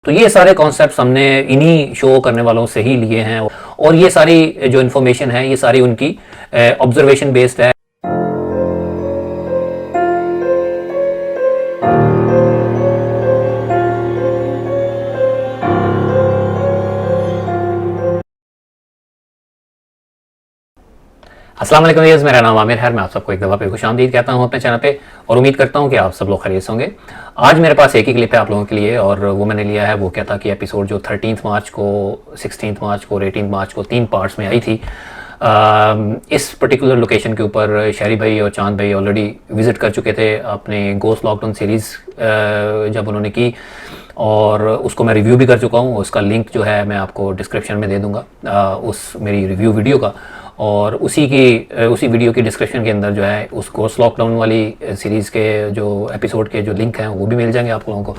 तो ये सारे कॉन्सेप्ट्स हमने इन्हीं शो करने वालों से ही लिए हैं और ये सारी जो इन्फॉर्मेशन है ये सारी उनकी ऑब्जर्वेशन बेस्ड है। अस्सलाम वालेकुम व्यूअर्स, मेरा नाम आमिर है। मैं आप सबको एक दफ़ा फिर खुशामदीद कहता हूँ अपने चैनल पे और उम्मीद करता हूँ कि आप सब लोग खैरियत से होंगे। आज मेरे पास एक ही क्लिप है आप लोगों के लिए और वो मैंने लिया है। वो क्या था कि एपिसोड जो 13 मार्च को, 16 मार्च को और 18 मार्च को 3 पार्ट्स में आई थी। इस पर्टिकुलर लोकेशन के ऊपर शहरी भाई और चांद भाई ऑलरेडी विज़िट कर चुके थे अपने गोस्ट लॉकडाउन सीरीज़ जब उन्होंने की, और उसको मैं रिव्यू भी कर चुका हूँ। उसका लिंक जो है मैं आपको डिस्क्रिप्शन में दे दूँगा उस मेरी रिव्यू वीडियो का, और उसी वीडियो की डिस्क्रिप्शन के अंदर जो है उस गोस्ट लॉकडाउन वाली सीरीज़ के जो एपिसोड के जो लिंक हैं वो भी मिल जाएंगे आप लोगों को,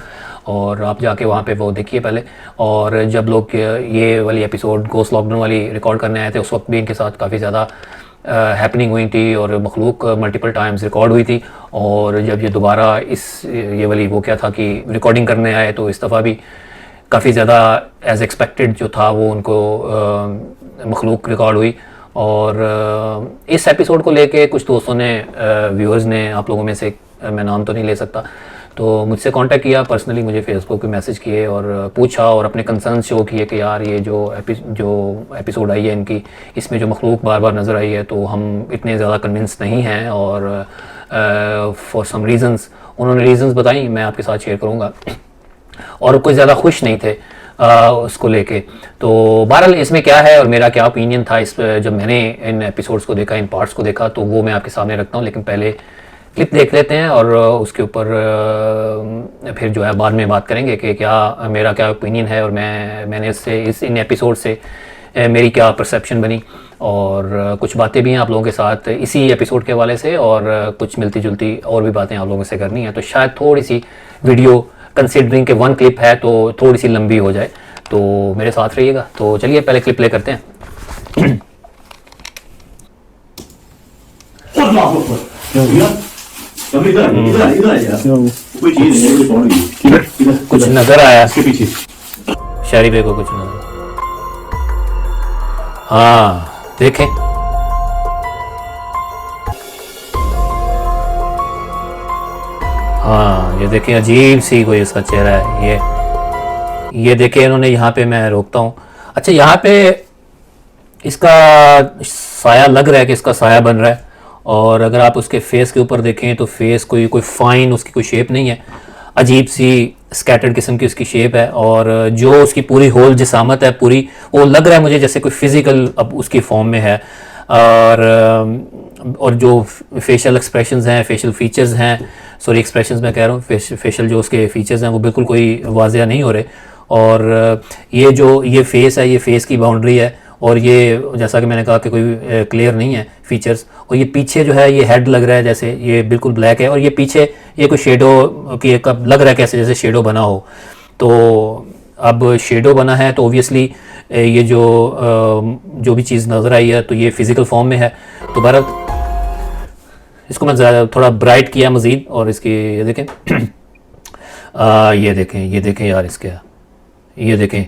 और आप जाके वहाँ पे वो देखिए पहले। और जब लोग ये वाली एपिसोड गोस्ट लॉकडाउन वाली रिकॉर्ड करने आए थे उस वक्त भी इनके साथ काफ़ी ज़्यादा हैपनिंग हुई थी और मखलूक मल्टीपल टाइम्स रिकॉर्ड हुई थी। और जब ये दोबारा ये वाली वो क्या था कि रिकॉर्डिंग करने आए तो इस दफ़ा भी काफ़ी ज़्यादा एज़ एक्सपेक्टेड जो था वो उनको मखलूक रिकॉर्ड हुई। और इस एपिसोड को लेके कुछ दोस्तों ने, व्यूअर्स ने, आप लोगों में से मैं नाम तो नहीं ले सकता, तो मुझसे कांटेक्ट किया पर्सनली, मुझे फेसबुक पे मैसेज किए और पूछा और अपने कंसर्न शो किए कि यार ये जो एपिसोड आई है इनकी, इसमें जो मखलूक बार बार नज़र आई है तो हम इतने ज़्यादा कन्विंस नहीं हैं और फॉर सम रीज़न्स उन्होंने रीज़न्स बताई, मैं आपके साथ शेयर करूँगा, और कोई ज़्यादा खुश नहीं थे उसको लेके। तो बहरहाल इसमें क्या है और मेरा क्या ओपिनियन था इस जब मैंने इन एपिसोड्स को देखा, इन पार्ट्स को देखा, तो वो मैं आपके सामने रखता हूँ। लेकिन पहले क्लिप देख लेते हैं और उसके ऊपर फिर जो है बाद में बात करेंगे कि क्या मेरा क्या ओपिनियन है और मैंने इन एपिसोड से मेरी क्या परसेप्शन बनी, और कुछ बातें भी हैं आप लोगों के साथ इसी एपिसोड के हवाले से, और कुछ मिलती जुलती और भी बातें आप लोगों से करनी है। तो शायद थोड़ी सी वीडियो कंसिडरिंग के 1 क्लिप है तो थोड़ी सी लंबी हो जाए, तो मेरे साथ रहिएगा। तो चलिए पहले क्लिप प्ले करते हैं। कुछ नजर आया शहरी भाई को, कुछ नजर, हाँ देखें, हाँ ये देखें अजीब सी कोई इसका चेहरा है। ये देखें इन्होंने, यहाँ पे मैं रोकता हूँ। अच्छा, यहाँ पे इसका साया लग रहा है कि इसका साया बन रहा है, और अगर आप उसके फेस के ऊपर देखें तो फेस कोई फाइन उसकी कोई शेप नहीं है, अजीब सी स्कैटर्ड किस्म की उसकी शेप है, और जो उसकी पूरी होल जिसामत है पूरी, वो लग रहा है मुझे जैसे कोई फिज़िकल अब उसकी फॉर्म में है। और जो फेशियल एक्सप्रेशंस हैं, फेशियल फीचर्स हैं, सॉरी एक्सप्रेशंस मैं कह रहा हूँ, फेशियल जो उसके फीचर्स हैं वो बिल्कुल कोई वाज़िया नहीं हो रहे। और ये फेस है, ये फेस की बाउंड्री है, और ये जैसा कि मैंने कहा कि कोई क्लियर नहीं है फीचर्स। और ये पीछे जो है ये हेड लग रहा है जैसे ये बिल्कुल ब्लैक है, और ये पीछे ये कोई शेडो की एक लग रहा है कैसे जैसे शेडो बना हो। तो अब शेडो बना है तो ओबियसली ये जो भी चीज़ नज़र आई है तो ये फ़िज़िकल फॉर्म में है। तो बहरहाल इसको मैं थोड़ा ब्राइट किया मज़ीद, और इसकी ये देखें ये देखें यार, इसके ये देखें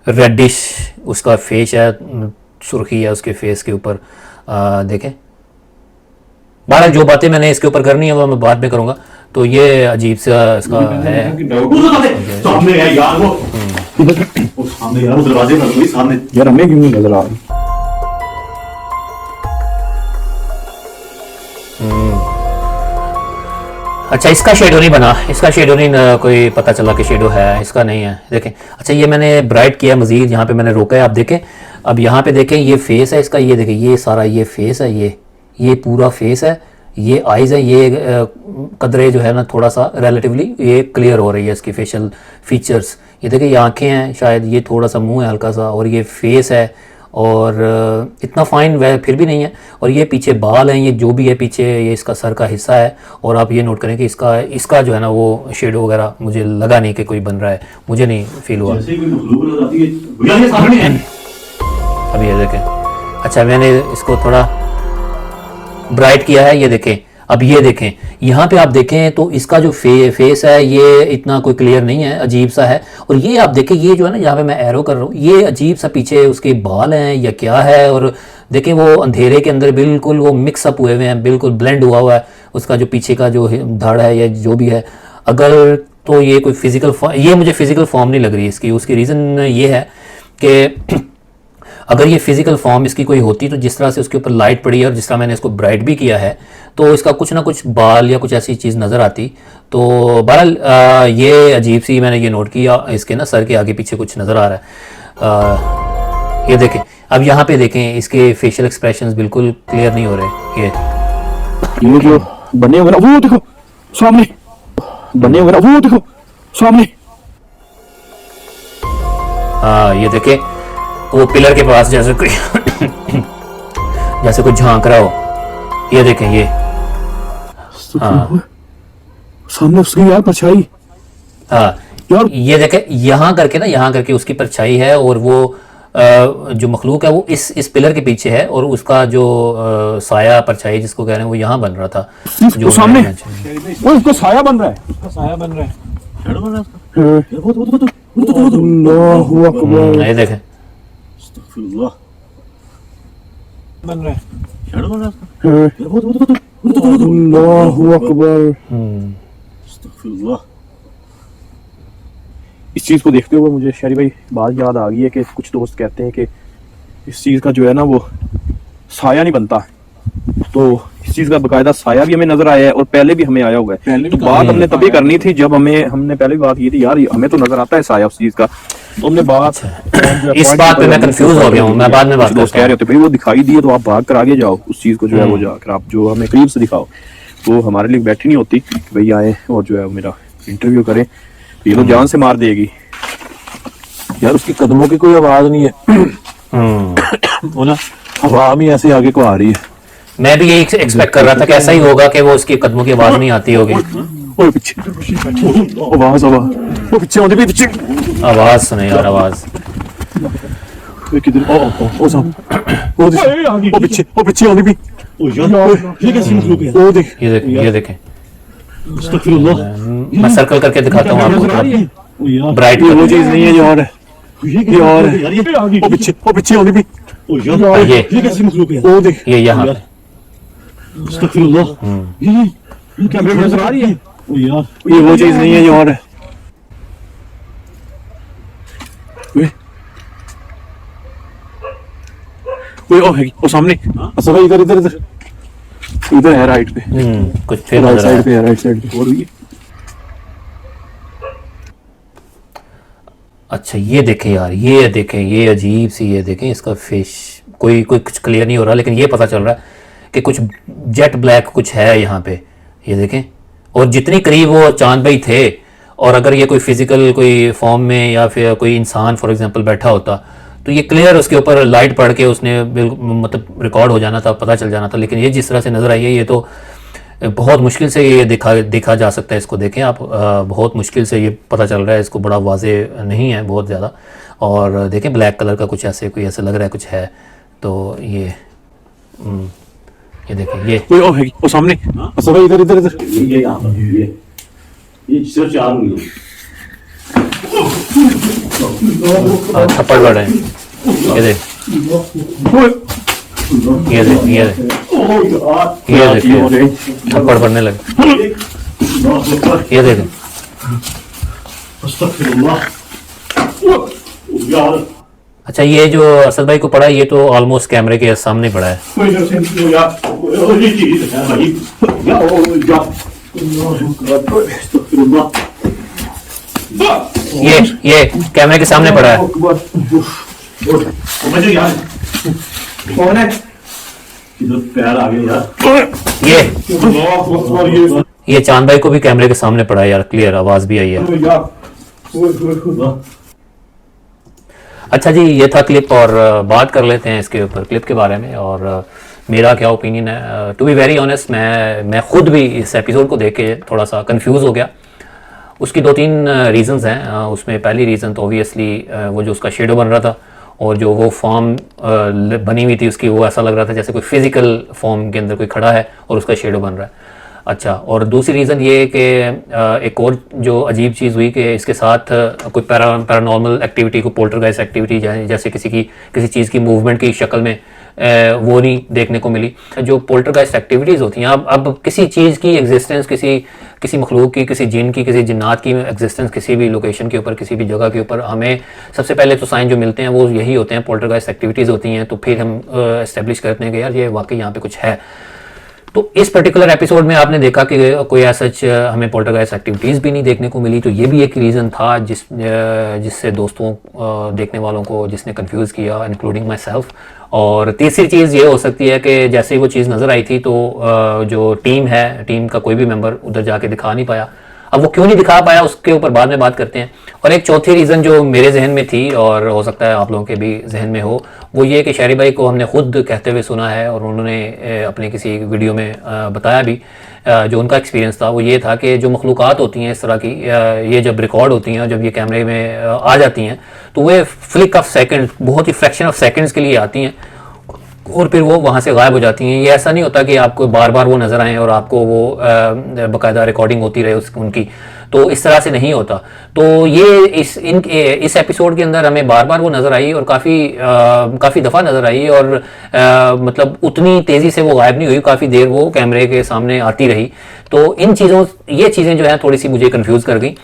रेडिश उसका फेस है, सुर्खी है उसके फेस के ऊपर, देखें। बहरहाल जो बातें मैंने इसके ऊपर करनी है वो मैं बाद में करूँगा। तो ये अजीब सा इसका है, सामने है यार, वो सामने यार, वो दरवाजे पर कोई सामने यार, हमें क्यों नहीं नजर आ रही। अच्छा, इसका शेडो नहीं बना, इसका शेडो नहीं, कोई पता चला कि शेडो है, इसका नहीं है, देखें। अच्छा, ये मैंने ब्राइट किया मज़ीद, यहाँ पे मैंने रोका है, आप देखें। अब यहाँ पे देखें ये फेस है इसका, ये देखें ये सारा ये फेस है, ये पूरा फेस है, ये आइज़ है, ये कदरे जो है ना थोड़ा सा रिलेटिवली ये क्लियर हो रही है इसकी फेशियल फीचर्स। ये देखें ये आँखें हैं शायद, ये थोड़ा सा मुँह है हल्का सा, और ये फेस है, और इतना फाइन वह फिर भी नहीं है। और ये पीछे बाल हैं, ये जो भी है पीछे ये इसका सर का हिस्सा है। और आप ये नोट करें कि इसका जो है ना वो शेडो वगैरह मुझे लगा नहीं कि कोई बन रहा है, मुझे नहीं फील हुआ। अब ये देखें, अच्छा मैंने इसको थोड़ा ब्राइट किया है, ये देखें अब ये देखें, यहाँ पे आप देखें तो इसका जो फेस है ये इतना कोई क्लियर नहीं है, अजीब सा है। और ये आप देखें, ये जो है ना, यहाँ पे मैं एरो कर रहा हूँ, ये अजीब सा पीछे उसके बाल हैं या क्या है। और देखें वो अंधेरे के अंदर बिल्कुल वो मिक्सअप हुए हुए हैं, बिल्कुल ब्लेंड हुआ हुआ है उसका जो पीछे का जो धड़ है या जो भी है। अगर तो ये कोई फिजिकल ये मुझे फिजिकल फॉर्म नहीं लग रही इसकी। उसकी रीज़न ये है कि अगर ये फिजिकल फॉर्म इसकी कोई होती तो जिस तरह से उसके ऊपर लाइट पड़ी है और जिस तरह मैंने इसको ब्राइट भी किया है तो इसका कुछ ना कुछ बाल या कुछ ऐसी चीज़ नज़र आती। तो बहरहाल ये अजीब सी मैंने ये नोट किया, इसके ना सर के आगे पीछे कुछ नज़र आ रहा है। ये देखें, अब यहाँ पे देखें इसके फेशियल एक्सप्रेशंस बिल्कुल क्लियर नहीं हो रहे। ये जो बने हुए ना, वो देखो सामने बने हुए ना, वो देखो सामने। हाँ ये देखें, वो पिलर के पास जैसे कोई जैसे कोई झांक रहा हो। ये देखें ये, हाँ सामने उसकी यार परछाई। हाँ यार ये देखें, यहाँ करके ना, यहाँ करके उसकी परछाई है और वो जो मखलूक है वो इस पिलर के पीछे है और उसका जो साया परछाई जिसको कह रहे हैं वो यहाँ बन रहा था जो सामने। वो इसको साया बन रहा है, उसका साया बन रहा है, शैडो बन रहा है उसका। अल्लाहू अकबर। ये देखें, बन रहा है, शैडो बन रहा है उसका। अल्लाहू अकबर। इस चीज को देखते हुए मुझे शहरी भाई बात याद आ गई है कि कुछ दोस्त कहते हैं कि इस चीज का जो है ना वो साया नहीं बनता, तो इस चीज का बकायदा साया भी हमें नजर आया है और पहले भी हमें आया हुआ है। तो बात हमने तभी करनी थी जब हमने पहले भी बात की थी, यार हमें तो नजर आता है साया उस चीज का। तो हमने बात इस बात पे मैं कंफ्यूज हो गया हूँ, मैं बाद में बात दोस्त कह रहे होते भाई वो दिखाई दिए तो आप भाग कर आगे जाओ, उस चीज को जो है वो जाकर आप जो हमें करीब से दिखाओ। तो हमारे लिए बैठी नहीं होती भाई आए और जो है मेरा इंटरव्यू करें, ये तो जान से मार देगी यार। उसकी कदमों की कोई आवाज नहीं है, वो ना हवा में ऐसे आगे को आ रही है। मैं भी यही एक्सपेक्ट कर रहा था कि ऐसा ही होगा कि वो उसकी कदमों की आवाज नहीं आती होगी। ओए पीछे आवाज वो पीछे आउंदी पीछे आवाज सुने यार, आवाज। किधर ओ सब वो पीछे आउंदी भी। ओ यार ये कैसी मखलूक है? वो देख, ये देखें, अस्तगफिरुल्लाह। मैं सर्कल करके दिखाता हूँ आपको। ब्राइट वो चीज नहीं है यार, ये और वो पीछे आउंदी भी। ओ यार ये कैसी मखलूक है? वो देख, ये यहाँ पे। अस्तगफिरुल्लाह। ये कैमरे में नजर आ रही है। ओ यार ये वो चीज नहीं है यार। ओ है वो सामने। अच्छा भाई इधर है राइट पे। कुछ फिर राइट नजर आया। साइड पे है, राइट साइड पे। और ये अच्छा ये देखें यार, ये देखें, ये अजीब सी, ये देखें इसका फेस कोई कुछ क्लियर नहीं हो रहा, लेकिन ये पता चल रहा है कि कुछ जेट ब्लैक कुछ है यहाँ पे। ये देखें, और जितनी करीब वो चांद भाई थे, और अगर ये कोई फिजिकल कोई फॉर्म में या फिर कोई इंसान फॉर एग्जांपल बैठा होता तो ये क्लियर उसके ऊपर लाइट पड़ के उसने बिल्कुल मतलब रिकॉर्ड हो जाना था, पता चल जाना था। लेकिन ये जिस तरह से नज़र आई है, ये तो बहुत मुश्किल से ये देखा जा सकता है। इसको देखें आप, बहुत मुश्किल से ये पता चल रहा है, इसको बड़ा वाजे नहीं है बहुत ज़्यादा। और देखें ब्लैक कलर का कुछ ऐसे कोई ऐसा लग रहा है कुछ है। तो ये देखें, ये ओ है वो सामने। अच्छा भाई इधर ये सिर्फ चार हुई थप्पड़ पड़ रहे हैं। ये देख, ये थप्पड़ पड़ने लगे। ये देखें, अच्छा ये जो असद भाई को पड़ा है ये तो ऑलमोस्ट कैमरे के सामने पड़ा है। ये कैमरे के सामने पड़ा है। कौन है? पैर आ गए यार। ये चांद भाई को भी कैमरे के सामने पड़ा है यार, क्लियर आवाज भी आई है। अच्छा जी, ये था क्लिप, और बात कर लेते हैं इसके ऊपर क्लिप के बारे में और मेरा क्या ओपिनियन है। टू बी वेरी ऑनेस्ट, मैं खुद भी इस एपिसोड को देख के थोड़ा सा कंफ्यूज हो गया। उसकी दो तीन रीज़न्स हैं। उसमें पहली रीज़न तो ऑब्वियसली वो जो उसका शेडो बन रहा था और जो वो फॉर्म बनी हुई थी उसकी, वो ऐसा लग रहा था जैसे कोई फिजिकल फॉर्म के अंदर कोई खड़ा है और उसका शेडो बन रहा है। अच्छा, और दूसरी रीज़न ये कि एक और जो अजीब चीज़ हुई कि इसके साथ कोई पैरानॉर्मल एक्टिविटी, को पोल्टरगाइस्ट एक्टिविटी जैसे किसी चीज़ की मूवमेंट की शक्ल में वो नहीं देखने को मिली। जो पोल्टरगाइस्ट एक्टिविटीज़ होती हैं, अब किसी चीज़ की एग्जिस्टेंस, किसी मखलूक की, किसी जिन की, किसी जिन्नात की एग्जिस्टेंस किसी भी लोकेशन के ऊपर, किसी भी जगह के ऊपर, हमें सबसे पहले तो साइन जो मिलते हैं वो यही होते हैं, पोल्टरगाइस्ट एक्टिविटीज़ होती हैं। तो फिर हम इस्टेब्लिश करते हैं कि यार ये वाकई यहाँ पे कुछ है। तो इस पर्टिकुलर एपिसोड में आपने देखा कि कोई ऐसा हमें पोल्टरगाइस्ट एक्टिविटीज़ भी नहीं देखने को मिली। तो ये भी एक रीज़न था जिससे दोस्तों, देखने वालों को जिसने कंफ्यूज किया, इंक्लूडिंग माई सेल्फ। और तीसरी चीज़ ये हो सकती है कि जैसे ही वो चीज़ नज़र आई थी तो जो टीम का कोई भी मेंबर उधर जाके दिखा नहीं पाया। अब वो क्यों नहीं दिखा पाया उसके ऊपर बाद में बात करते हैं। और एक चौथी रीज़न जो मेरे जहन में थी और हो सकता है आप लोगों के भी जहन में हो, वो ये कि शहरी भाई को हमने खुद कहते हुए सुना है और उन्होंने अपने किसी वीडियो में बताया भी, जो उनका एक्सपीरियंस था वो ये था कि जो मखलूक़ात होती हैं इस तरह की, ये जब रिकॉर्ड होती हैं और जब ये कैमरे में आ जाती हैं तो वे फ्लिक ऑफ सेकंड, बहुत ही फ्रैक्शन ऑफ सेकंड्स के लिए आती हैं और फिर वो वहाँ से गायब हो जाती हैं। ये ऐसा नहीं होता कि आपको बार बार वो नज़र आएँ और आपको वो बाकायदा रिकॉर्डिंग होती रहे उनकी, तो इस तरह से नहीं होता। तो ये इस एपिसोड के अंदर हमें बार बार वो नज़र आई और काफ़ी दफ़ा नज़र आई और मतलब उतनी तेज़ी से वो गायब नहीं हुई, काफ़ी देर वो कैमरे के सामने आती रही। तो ये चीज़ें जो है थोड़ी सी मुझे कन्फ्यूज़ कर गई।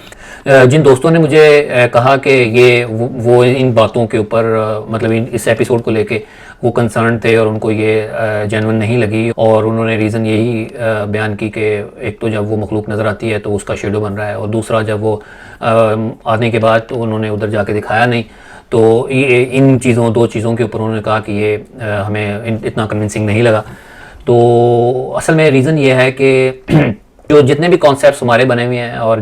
जिन दोस्तों ने मुझे कहा कि ये वो इन बातों के ऊपर, मतलब इस एपिसोड को लेके वो कंसर्न थे और उनको ये जेन्युइन नहीं लगी, और उन्होंने रीज़न यही बयान की कि एक तो जब वो मखलूक नज़र आती है तो उसका शेडो बन रहा है, और दूसरा जब वो आने के बाद तो उन्होंने उधर जाके दिखाया नहीं। तो इन दो चीज़ों के ऊपर उन्होंने कहा कि ये हमें इतना कन्विंसिंग नहीं लगा। तो असल में रीज़न ये है कि जो जितने भी कॉन्सेप्ट्स हमारे बने हुए हैं और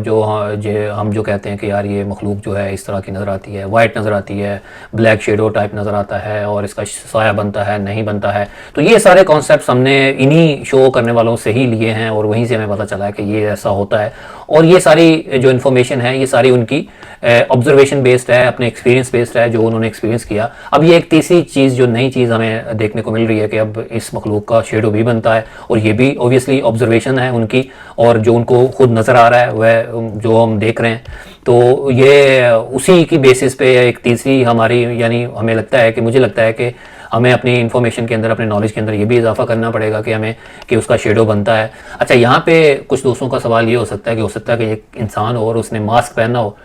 हम जो कहते हैं कि यार ये मखलूक जो है इस तरह की नज़र आती है, वाइट नज़र आती है, ब्लैक शेडो टाइप नज़र आता है और इसका साया बनता है, नहीं बनता है, तो ये सारे कॉन्सेप्ट्स हमने इन्हीं शो करने वालों से ही लिए हैं और वहीं से हमें पता चला है कि ये ऐसा होता है। और ये सारी जो इन्फॉर्मेशन है ये सारी उनकी ऑब्जर्वेशन बेस्ड है, अपने एक्सपीरियंस बेस्ड है, जो उन्होंने एक्सपीरियंस किया। अब ये एक तीसरी चीज़, जो नई चीज़ हमें देखने को मिल रही है कि अब इस मखलूक का शेडो भी बनता है, और ये भी ऑब्वियसली ऑब्जर्वेशन है उनकी, और जो उनको खुद नज़र आ रहा है वह जो हम देख रहे हैं। तो ये उसी की बेसिस पे एक तीसरी हमारी, यानी मुझे लगता है कि हमें अपनी इन्फॉर्मेशन के अंदर, अपने नॉलेज के अंदर ये भी इजाफा करना पड़ेगा कि उसका शेडो बनता है। अच्छा, यहाँ पे कुछ दोस्तों का सवाल ये हो सकता है कि एक इंसान हो और उसने मास्क पहना हो,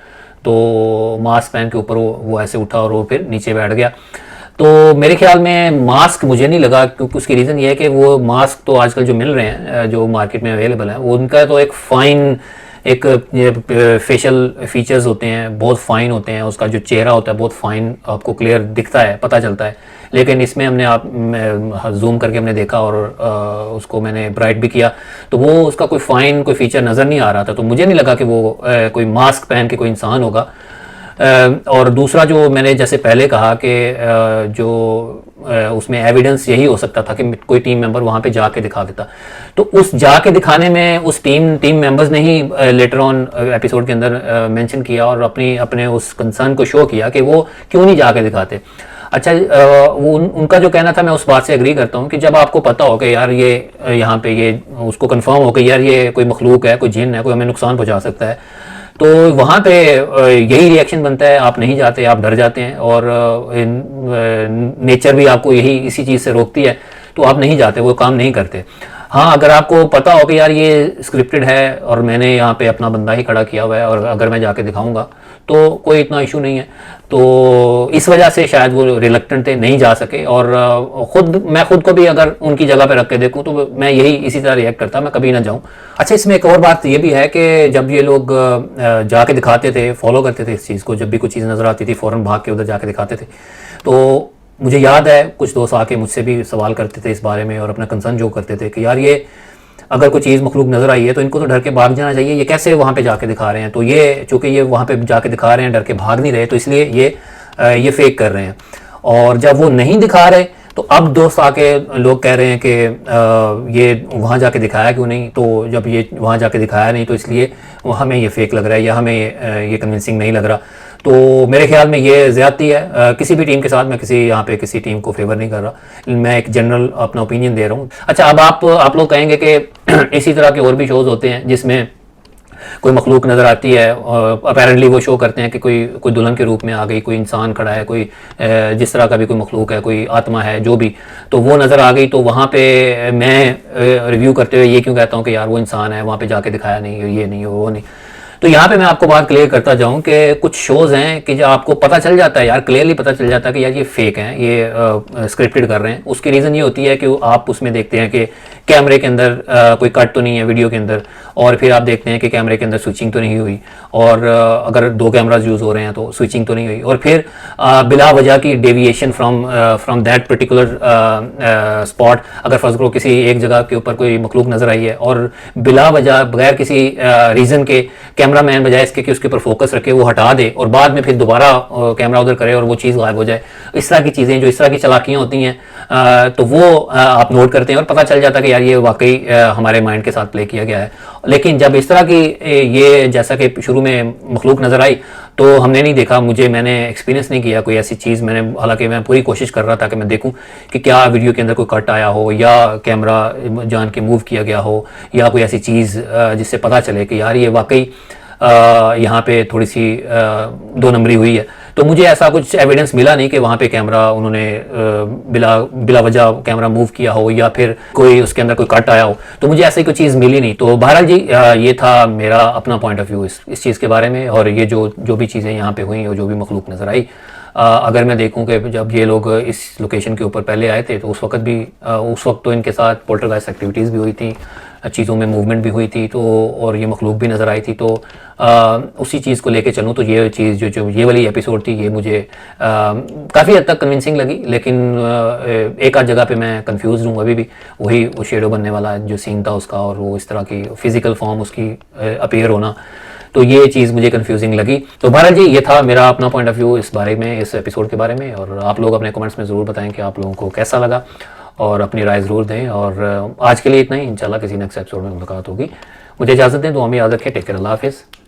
तो मास्क पहन के ऊपर वो ऐसे उठा और वो फिर नीचे बैठ गया। तो मेरे ख्याल में मास्क मुझे नहीं लगा, क्योंकि उसकी रीज़न ये है कि वो मास्क तो आजकल जो मिल रहे हैं, जो मार्केट में अवेलेबल है, वो उनका तो एक फ़ाइन फेशियल फीचर्स होते हैं, बहुत फ़ाइन होते हैं, उसका जो चेहरा होता है बहुत फ़ाइन, आपको क्लियर दिखता है, पता चलता है। लेकिन इसमें हमने जूम करके हमने देखा और उसको मैंने ब्राइट भी किया, तो वो उसका कोई फीचर नज़र नहीं आ रहा था। तो मुझे नहीं लगा कि वो कोई मास्क पहन के कोई इंसान होगा। और दूसरा जो मैंने जैसे पहले कहा कि उसमें एविडेंस यही हो सकता था कि कोई टीम मेंबर वहाँ पे जाके दिखा देता। तो उस जाके दिखाने में उस टीम मेंबर्स ने ही लेटर ऑन एपिसोड के अंदर मेंशन किया और अपने उस कंसर्न को शो किया कि वो क्यों नहीं जाके दिखाते। अच्छा, वो उनका जो कहना था, मैं उस बात से एग्री करता हूँ कि जब आपको पता हो कि यार ये यहाँ पे ये उसको कंफर्म हो कि यार ये कोई मखलूक है, कोई जिन है, कोई हमें नुकसान पहुँचा सकता है, तो वहाँ पे यही रिएक्शन बनता है, आप नहीं जाते, आप डर जाते हैं, और नेचर भी आपको इसी चीज़ से रोकती है, तो आप नहीं जाते, वो काम नहीं करते। हाँ, अगर आपको पता हो कि यार ये स्क्रिप्टेड है और मैंने यहाँ पे अपना बंदा ही खड़ा किया हुआ है और अगर मैं जाके दिखाऊंगा तो कोई इतना इशू नहीं है, तो इस वजह से शायद वो रिलक्टेंट थे, नहीं जा सके। और मैं खुद को भी अगर उनकी जगह पे रख के देखूं तो मैं इसी तरह रिएक्ट करता, मैं कभी ना जाऊं। अच्छा, इसमें एक और बात ये भी है कि जब ये लोग जाके दिखाते थे, फॉलो करते थे इस चीज़ को, जब भी कोई चीज़ नज़र आती थी फ़ौरन भाग के उधर जाके दिखाते थे। तो मुझे याद है कुछ दोस्त आके मुझसे भी सवाल करते थे इस बारे में और अपना कंसर्न जो करते थे कि यार ये अगर कोई चीज़ मखलूक नज़र आई है तो इनको तो डर के भाग जाना चाहिए, ये कैसे वहाँ पे जाके दिखा रहे हैं। तो ये चूँकि ये वहाँ पे जाके दिखा रहे हैं, डर के भाग नहीं रहे, तो इसलिए ये फेक कर रहे हैं। और जब वो नहीं दिखा रहे तो अब दोस्त आके लोग कह रहे हैं कि ये वहाँ जाके दिखाया क्यों नहीं, तो जब ये वहाँ जाके दिखाया नहीं तो इसलिए हमें ये फेक लग रहा है या हमें ये कन्विंसिंग नहीं लग रहा। तो मेरे ख्याल में ये ज़्यादती है किसी भी टीम के साथ। मैं यहाँ पे किसी टीम को फेवर नहीं कर रहा, मैं एक जनरल अपना ओपिनियन दे रहा हूँ। अच्छा, अब आप लोग कहेंगे कि इसी तरह के और भी शोज़ होते हैं जिसमें कोई मखलूक नज़र आती है और अपेरेंटली वो शो करते हैं कि कोई दुल्हन के रूप में आ गई, कोई इंसान खड़ा है, कोई जिस तरह का भी कोई मखलूक है, कोई आत्मा है, जो भी, तो वो नज़र आ गई। तो वहाँ पे मैं रिव्यू करते हुए ये क्यों कहता हूँ कि यार वो इंसान है, वहाँ पे जाके दिखाया नहीं, ये नहीं, वो नहीं। तो यहाँ पे मैं आपको बात क्लियर करता जाऊँ कि कुछ शोज़ हैं कि जो आपको पता चल जाता है यार, क्लियरली पता चल जाता है कि यार ये फेक हैं, ये स्क्रिप्टेड कर रहे हैं। उसकी रीज़न ये होती है कि आप उसमें देखते हैं कि कैमरे के अंदर कोई कट तो नहीं है वीडियो के अंदर, और फिर आप देखते हैं कि कैमरे के अंदर स्विचिंग तो नहीं हुई, और अगर 2 कैमराज यूज़ हो रहे हैं तो स्विचिंग तो नहीं हुई, और फिर बिला वजह की deviation from that particular spot. अगर फर्ज करो किसी एक जगह के ऊपर कोई मखलूक नज़र आई है और बिला वजह बगैर किसी रीज़न के कैमरामैन बजाय इसके कि उसके ऊपर फोकस रखे वो हटा दे और बाद में फिर दोबारा कैमरा उधर करे और वो चीज़ गायब हो जाए, इस तरह की चीज़ें, जो इस तरह की चालाकियाँ होती हैं, तो वो आप नोट करते हैं और पता चल जाता है कि यार ये वाकई हमारे माइंड के साथ प्ले किया गया है। लेकिन जब इस तरह की ये जैसा कि शुरू में मखलूक नज़र आई तो हमने नहीं देखा, मैंने एक्सपीरियंस नहीं किया कोई ऐसी चीज़। हालांकि मैं पूरी कोशिश कर रहा था कि मैं देखूं कि क्या वीडियो के अंदर कोई कट आया हो या कैमरा जान के मूव किया गया हो या कोई ऐसी चीज़ जिससे पता चले कि यार ये वाकई यहाँ पे थोड़ी सी 2 नंबरी हुई है। तो मुझे ऐसा कुछ एविडेंस मिला नहीं कि वहाँ पे कैमरा उन्होंने बिला वजह कैमरा मूव किया हो या फिर कोई उसके अंदर कोई कट आया हो, तो मुझे ऐसी कोई चीज़ मिली नहीं। तो बहरहाल जी ये था मेरा अपना पॉइंट ऑफ व्यू इस चीज़ के बारे में। और ये जो भी चीज़ें यहाँ पे हुई और जो भी मखलूक नज़र आई, अगर मैं देखूं कि जब ये लोग इस लोकेशन के ऊपर पहले आए थे तो उस वक्त तो इनके साथ पोल्टरगाइस्ट एक्टिविटीज़ भी हुई थी, चीज़ों में मूवमेंट भी हुई थी, तो और ये मखलूक भी नज़र आई थी। तो उसी चीज़ को लेके चलूँ तो ये चीज़ जो ये वाली एपिसोड थी ये मुझे काफ़ी हद तक कन्विंसिंग लगी। लेकिन एक आध जगह पे मैं कंफ्यूज हूँ अभी भी, वही वो शेडो बनने वाला जो सीन था उसका और वो इस तरह की फिज़िकल फॉर्म उसकी अपीयर होना, तो ये चीज़ मुझे कंफ्यूजिंग लगी। तो बहरहाल जी ये था मेरा अपना पॉइंट ऑफ व्यू इस बारे में, इस एपिसोड के बारे में। और आप लोग अपने कमेंट्स में ज़रूर बताएं कि आप लोगों को कैसा लगा और अपनी राय ज़रूर दें। और आज के लिए इतना ही, इंशाल्लाह किसी नेक्स्ट एपिसोड में मुलाकात होगी। मुझे इजाज़त दें, तो हमें याद रखें। टेक केयर, अल्लाह हाफिज़।